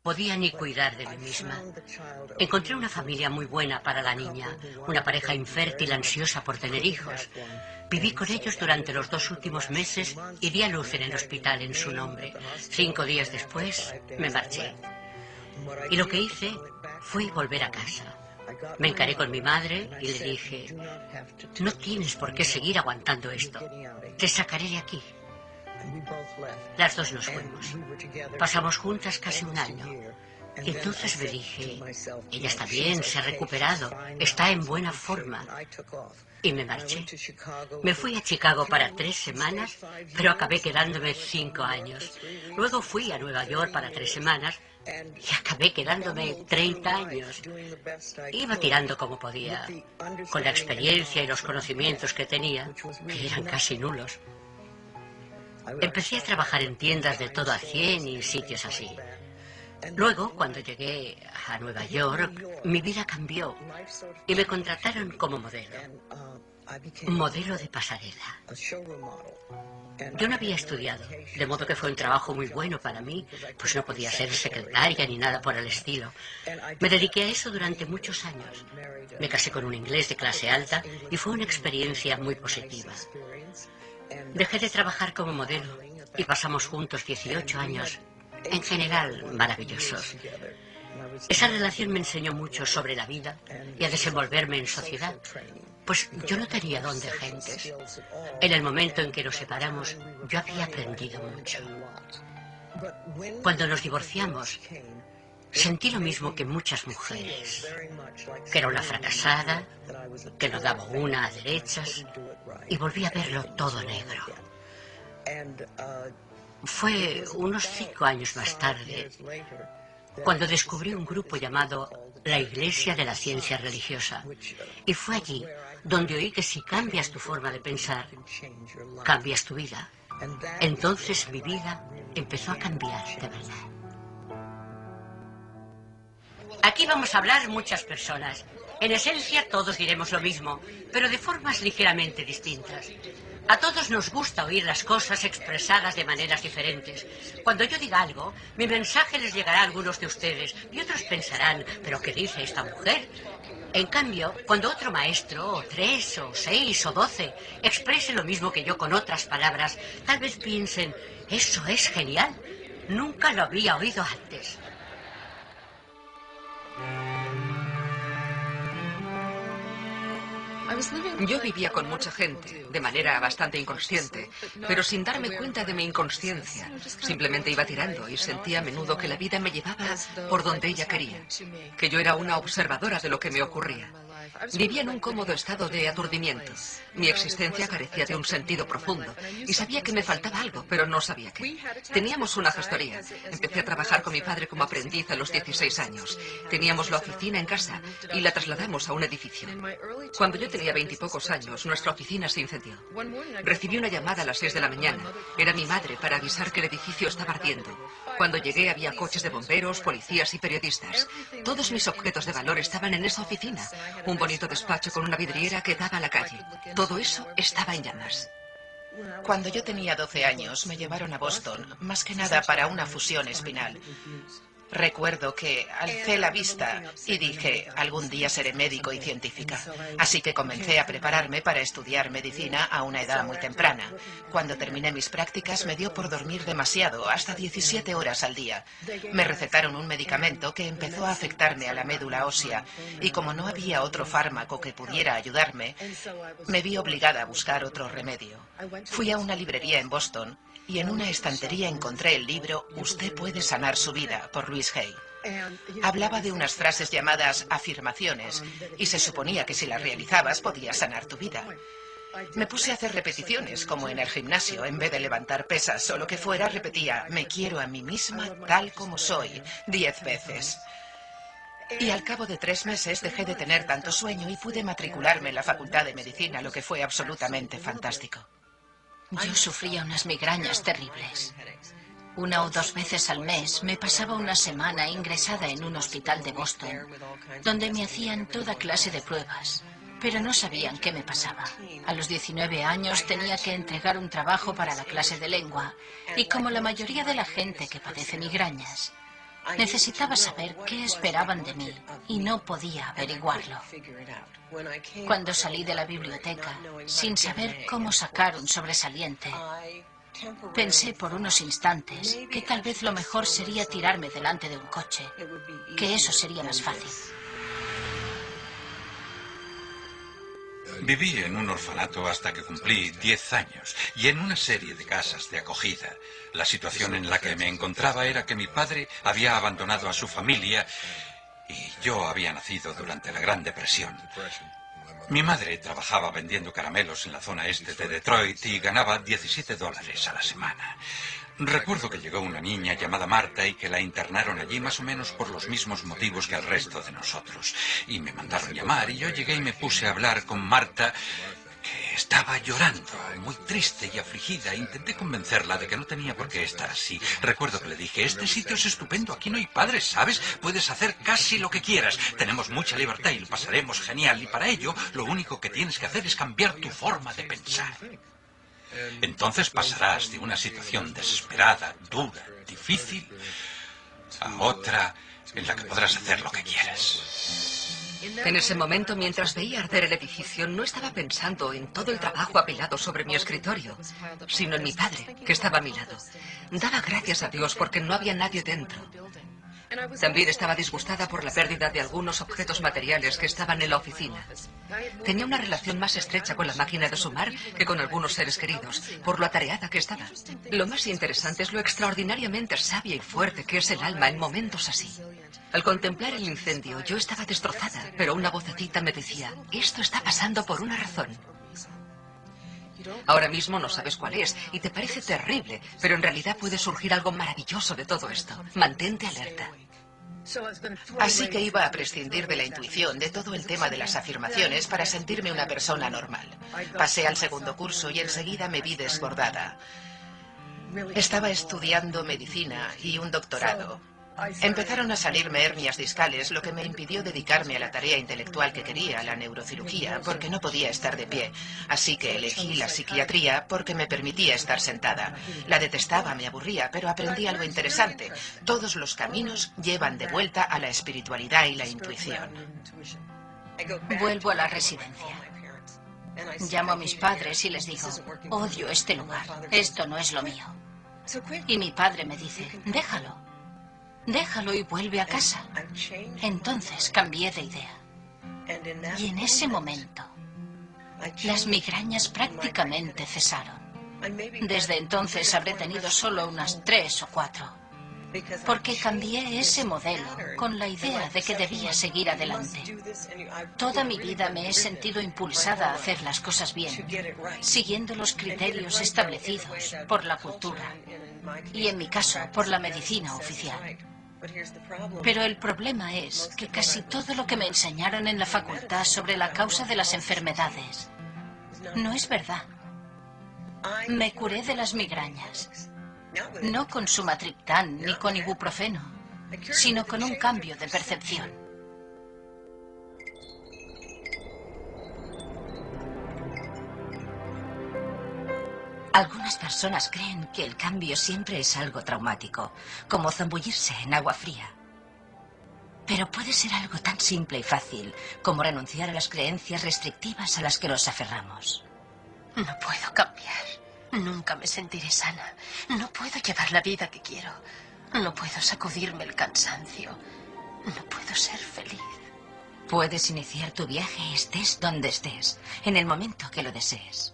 podía ni cuidar de mí misma. Encontré una familia muy buena para la niña, una pareja infértil ansiosa por tener hijos. Viví con ellos durante los 2 últimos meses y di a luz en el hospital en su nombre. 5 días después me marché. Y lo que hice fue volver a casa. Me encaré con mi madre y le dije: no tienes por qué seguir aguantando esto. Te sacaré de aquí. Las dos nos fuimos. Pasamos juntas casi un año. Y entonces me dije: ella está bien, se ha recuperado, está en buena forma. Y me marché. Me fui a Chicago para 3 semanas, pero acabé quedándome 5 años. Luego fui a Nueva York para 3 semanas y acabé quedándome 30 años. Iba tirando como podía, con la experiencia y los conocimientos que tenía, que eran casi nulos. Empecé a trabajar en tiendas de todo a 100 y sitios así. Luego, cuando llegué a Nueva York, mi vida cambió y me contrataron como modelo. Modelo de pasarela. Yo no había estudiado, de modo que fue un trabajo muy bueno para mí, pues no podía ser secretaria ni nada por el estilo. Me dediqué a eso durante muchos años. Me casé con un inglés de clase alta y fue una experiencia muy positiva. Dejé de trabajar como modelo y pasamos juntos 18 años, en general maravillosos. Esa relación me enseñó mucho sobre la vida y a desenvolverme en sociedad, pues yo no tenía don de gentes. En el momento en que nos separamos, yo había aprendido mucho. Cuando nos divorciamos, sentí lo mismo que muchas mujeres, que era una fracasada, que no daba una a derechas, y volví a verlo todo negro. Fue unos 5 años más tarde cuando descubrí un grupo llamado la Iglesia de la Ciencia Religiosa. Y fue allí donde oí que si cambias tu forma de pensar, cambias tu vida. Entonces mi vida empezó a cambiar de verdad. Aquí vamos a hablar muchas personas. En esencia todos diremos lo mismo, pero de formas ligeramente distintas. A todos nos gusta oír las cosas expresadas de maneras diferentes. Cuando yo diga algo, mi mensaje les llegará a algunos de ustedes y otros pensarán: ¿pero qué dice esta mujer? En cambio, cuando otro maestro, o 3, o 6, o 12, exprese lo mismo que yo con otras palabras, tal vez piensen: eso es genial, nunca lo había oído antes. Yo vivía con mucha gente, de manera bastante inconsciente, pero sin darme cuenta de mi inconsciencia. Simplemente iba tirando y sentía a menudo que la vida me llevaba por donde ella quería, que yo era una observadora de lo que me ocurría. Vivía en un cómodo estado de aturdimiento. Mi existencia carecía de un sentido profundo y sabía que me faltaba algo, pero no sabía qué. Teníamos una gestoría. Empecé a trabajar con mi padre como aprendiz a los 16 años. Teníamos la oficina en casa y la trasladamos a un edificio. Cuando yo tenía 20 y pocos años, nuestra oficina se incendió. Recibí una llamada a las 6 de la mañana. Era mi madre para avisar que el edificio estaba ardiendo. Cuando llegué había coches de bomberos, policías y periodistas. Todos mis objetos de valor estaban en esa oficina. Un bonito despacho con una vidriera que daba a la calle. Todo eso estaba en llamas. Cuando yo tenía 12 años, me llevaron a Boston, más que nada para una fusión espinal. Recuerdo que alcé la vista y dije: algún día seré médico y científica. Así que comencé a prepararme para estudiar medicina a una edad muy temprana. Cuando terminé mis prácticas me dio por dormir demasiado, hasta 17 horas al día. Me recetaron un medicamento que empezó a afectarme a la médula ósea y como no había otro fármaco que pudiera ayudarme, me vi obligada a buscar otro remedio. Fui a una librería en Boston y en una estantería encontré el libro Usted puede sanar su vida, por Louise Hay. Hablaba de unas frases llamadas afirmaciones y se suponía que si las realizabas podías sanar tu vida. Me puse a hacer repeticiones, como en el gimnasio. En vez de levantar pesas o lo que fuera, repetía: me quiero a mí misma tal como soy, 10 veces. Y al cabo de 3 meses dejé de tener tanto sueño y pude matricularme en la Facultad de Medicina, lo que fue absolutamente fantástico. Yo sufría unas migrañas terribles. 1 o 2 veces al mes me pasaba una semana ingresada en un hospital de Boston, donde me hacían toda clase de pruebas, pero no sabían qué me pasaba. A los 19 años tenía que entregar un trabajo para la clase de lengua, y como la mayoría de la gente que padece migrañas, Necesitaba saber qué esperaban de mí y no podía averiguarlo. Cuando salí de la biblioteca, sin saber cómo sacar un sobresaliente, pensé por unos instantes que tal vez lo mejor sería tirarme delante de un coche, que eso sería más fácil. Viví en un orfanato hasta que cumplí 10 años y en una serie de casas de acogida. La situación en la que me encontraba era que mi padre había abandonado a su familia y yo había nacido durante la Gran Depresión. Mi madre trabajaba vendiendo caramelos en la zona este de Detroit y ganaba $17 a la semana. Recuerdo que llegó una niña llamada Marta y que la internaron allí más o menos por los mismos motivos que al resto de nosotros. Y me mandaron llamar y yo llegué y me puse a hablar con Marta, que estaba llorando, muy triste y afligida. Intenté convencerla de que no tenía por qué estar así. Recuerdo que le dije, este sitio es estupendo, aquí no hay padres, ¿sabes? Puedes hacer casi lo que quieras. Tenemos mucha libertad y lo pasaremos genial. Y para ello, lo único que tienes que hacer es cambiar tu forma de pensar. Entonces pasarás de una situación desesperada, dura, difícil, a otra en la que podrás hacer lo que quieras. En ese momento, mientras veía arder el edificio, no estaba pensando en todo el trabajo apilado sobre mi escritorio, sino en mi padre, que estaba a mi lado. Daba gracias a Dios porque no había nadie dentro. También estaba disgustada por la pérdida de algunos objetos materiales que estaban en la oficina. Tenía una relación más estrecha con la máquina de sumar que con algunos seres queridos, por lo atareada que estaba. Lo más interesante es lo extraordinariamente sabia y fuerte que es el alma en momentos así. Al contemplar el incendio, yo estaba destrozada, pero una vocecita me decía, esto está pasando por una razón. Ahora mismo no sabes cuál es y te parece terrible, pero en realidad puede surgir algo maravilloso de todo esto. Mantente alerta. Así que iba a prescindir de la intuición, de todo el tema de las afirmaciones, para sentirme una persona normal. Pasé al segundo curso y enseguida me vi desbordada. Estaba estudiando medicina y un doctorado. Empezaron a salirme hernias discales, lo que me impidió dedicarme a la tarea intelectual que quería, la neurocirugía, porque no podía estar de pie. Así que elegí la psiquiatría porque me permitía estar sentada. La detestaba, me aburría, pero aprendí algo interesante. Todos los caminos llevan de vuelta a la espiritualidad y la intuición. Vuelvo a la residencia. Llamo a mis padres y les digo, odio este lugar, esto no es lo mío. Y mi padre me dice, déjalo. Déjalo y vuelve a casa. Entonces cambié de idea. Y en ese momento, las migrañas prácticamente cesaron. Desde entonces habré tenido solo unas 3 o 4. Porque cambié ese modelo con la idea de que debía seguir adelante. Toda mi vida me he sentido impulsada a hacer las cosas bien, siguiendo los criterios establecidos por la cultura y, en mi caso, por la medicina oficial. Pero el problema es que casi todo lo que me enseñaron en la facultad sobre la causa de las enfermedades no es verdad. Me curé de las migrañas. No con sumatriptán ni con ibuprofeno, sino con un cambio de percepción. Algunas personas creen que el cambio siempre es algo traumático, como zambullirse en agua fría. Pero puede ser algo tan simple y fácil como renunciar a las creencias restrictivas a las que nos aferramos. No puedo cambiar. Nunca me sentiré sana. No puedo llevar la vida que quiero. No puedo sacudirme el cansancio. No puedo ser feliz. Puedes iniciar tu viaje estés donde estés, en el momento que lo desees.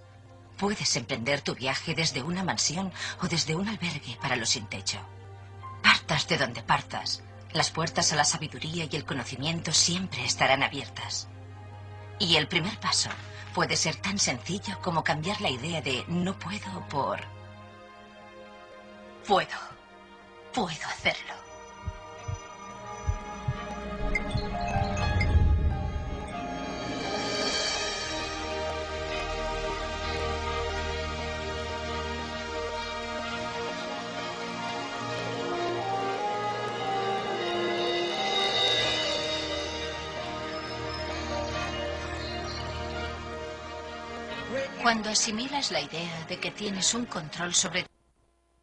Puedes emprender tu viaje desde una mansión o desde un albergue para los sin techo. Partas de donde partas, las puertas a la sabiduría y el conocimiento siempre estarán abiertas. Y el primer paso puede ser tan sencillo como cambiar la idea de no puedo por Puedo hacerlo. Cuando asimilas la idea de que tienes un control sobre